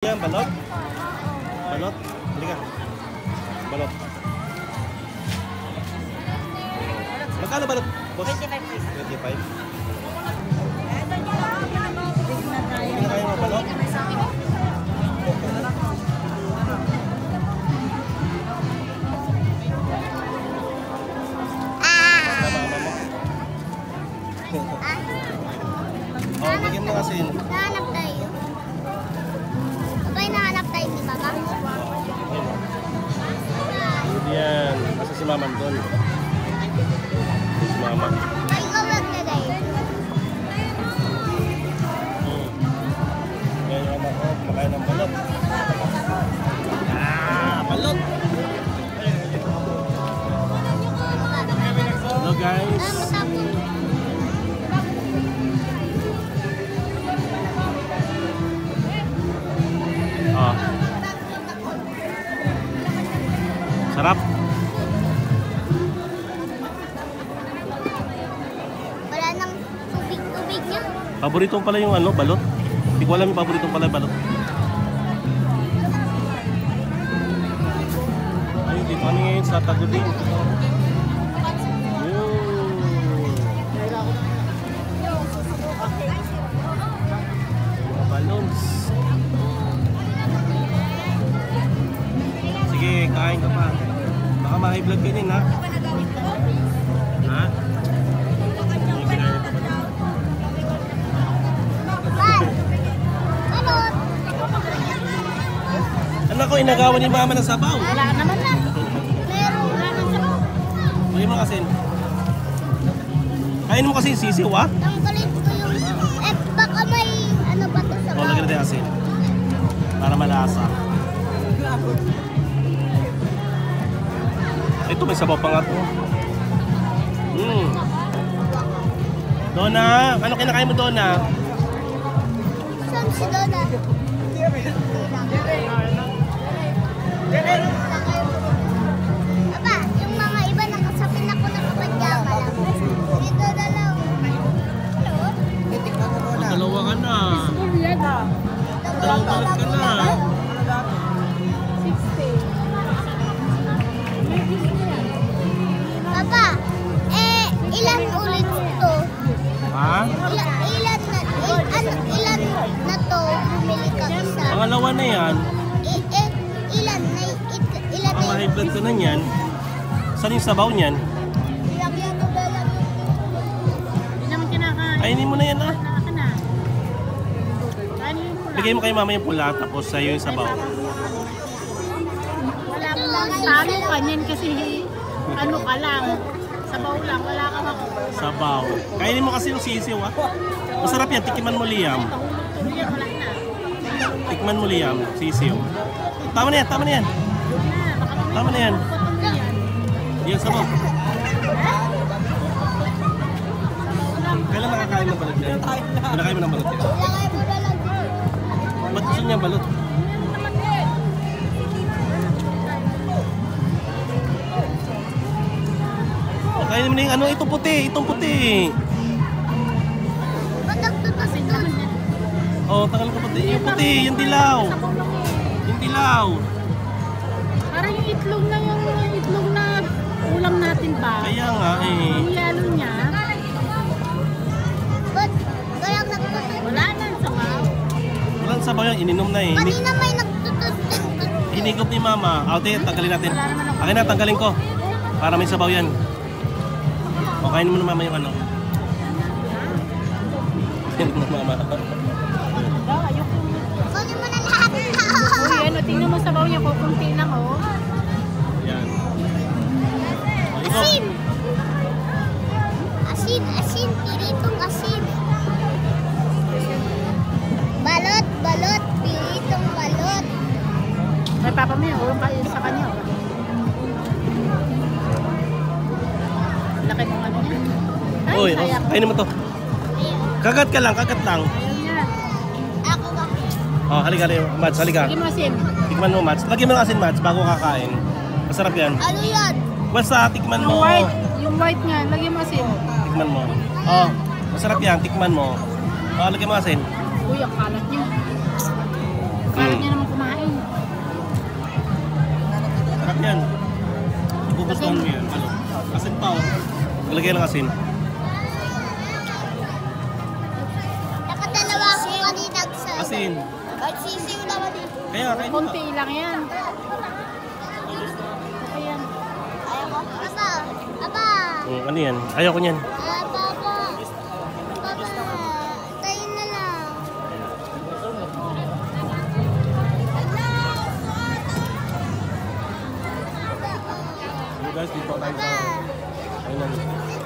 Yan, balot. Balot. Halika. Balot. Magkano balot, boss? 25. 25. Hindi na kayo mabalot? Oh, bigyan mo kasi. Nahanap tayo. Abay, nahanap tayo ni Mama. Yan. Kasi si Mama doon. Si Mama. Ay, gawag na tayo. Yan yung anak ko. Kumakain ng balot. Balot! Hello guys. Oh. Sarap. Wala nang tubig niya. Paborito pala yung ano, balot. Hindi ko alam yung paborito pala yung balot. Ayun, dito kami ngayon sa Taguli. Balloons. Sige, kain ka pa. Baka ma-high-blood ka din, ha? Ha? Balot! Anak ko, inagawan ni Mama ng sabaw. Wala naman na. Meron. Wala nang sabaw. Bigyan mo kasi. Kain mo kasi yung sisiw, ha? Tanggalin ko yung... baka may ano ba ito sa O, lagyan natin asin. Para malasa. Ito, may sabaw pa nga po. Donna, ano kinakain mo, Donna? Saan si Donna? Aba, yung mga iba nakasapin ako nakapagkama lang. Dito na lang. Hello? Dalawa ka na. Dalawang balot ka na. Papa, ilan ulit to? Ha? Ilan na to bumili ka isa? Pangalawa na yan. Ilan na Ang ma-high blood ka na yan. Saan yung sabaw niyan? Lagyan mo ba lang Hindi naman kinakain. Kainin mo na yan, ha? Naka na. Kainin mo lang. Bigay mo kay Mama yung pula, tapos sa'yo yung sabaw. Wala mo lang talo ka niyan kasi ano ka lang. Sabaw lang. Wala ka makukuha. Sabaw. Kainin mo kasi yung sisiw, ha? Masarap yan. Tikman mo, Liam. Tulog yan. Wala na. Tikman mo, Liam. Sisiw. Tama na yan, tama na yan. Tama na yan. Yan, sabaw. Kailan nakakain ng balot yan? Nakakain mo ng balot yan? Lagay mo na lang. Ba't gusto niya balot? Kainin mo na yung ano, itong puti, itong puti. Ba't nagtutusin doon? Oh, tagal ko puti. Yung puti, yung dilaw. Yung dilaw. Parang yung itlog na ulam natin ba? Kaya nga eh. Yung yalo niya. Ba't walang nagtutusin? Wala na. Sabaw. Walang sabaw yan, ininom na eh. Kanina may nagtutusin. Hinigop ni Mama. Ate, tanggalin natin. Akin na, tanggalin ko. Para may sabaw yan. O, kainin mo na Mama yung ano. Kainin mo na Mama. Ayoko. Kunin mo na lahat. Uy, ano, tingnan mo sabaw niya. Kukunti lang, oh. Yan. O, ikaw. Asin! Asin, asin. Piritong asin. Balot, balot. Piritong balot. Ay, papa mo yun. Ulam kayo sa kanya. Oh. Laki ng ano niya. Ay, Uy, sayang. kainin mo to. Ayun. Kagat ka lang, kagat lang. Ayaw niya. Ako ba? O, halika rin. Mads, halika. Lagyan mo asin. Tikman mo, Mads. Lagyan mo ng asin, Mads, bago kakain. Masarap yan. Ano yan? Basta, tikman Yung mo. white niya. Lagyan mo asin. Tikman mo. Oh, masarap yan. Tikman mo. Oh, lagyan mo asin. Uy, ang kalat niya. Para niya naman kumain. Sarap yan. Ipugustuhan mo yan. Ano? Asin pa oh. Lagay ng asin. Nakadalawa ako kanina sa... Asin. At sisiw naman din. Kaya, kain mo na. Konti lang yan. Okay yan. Ayaw ko. Aba! Aba! Ano yan? Ayaw ko niyan. Papa! Papa! Tayo na lang. So guys, dito tayo sa... Papa! Ayun lang.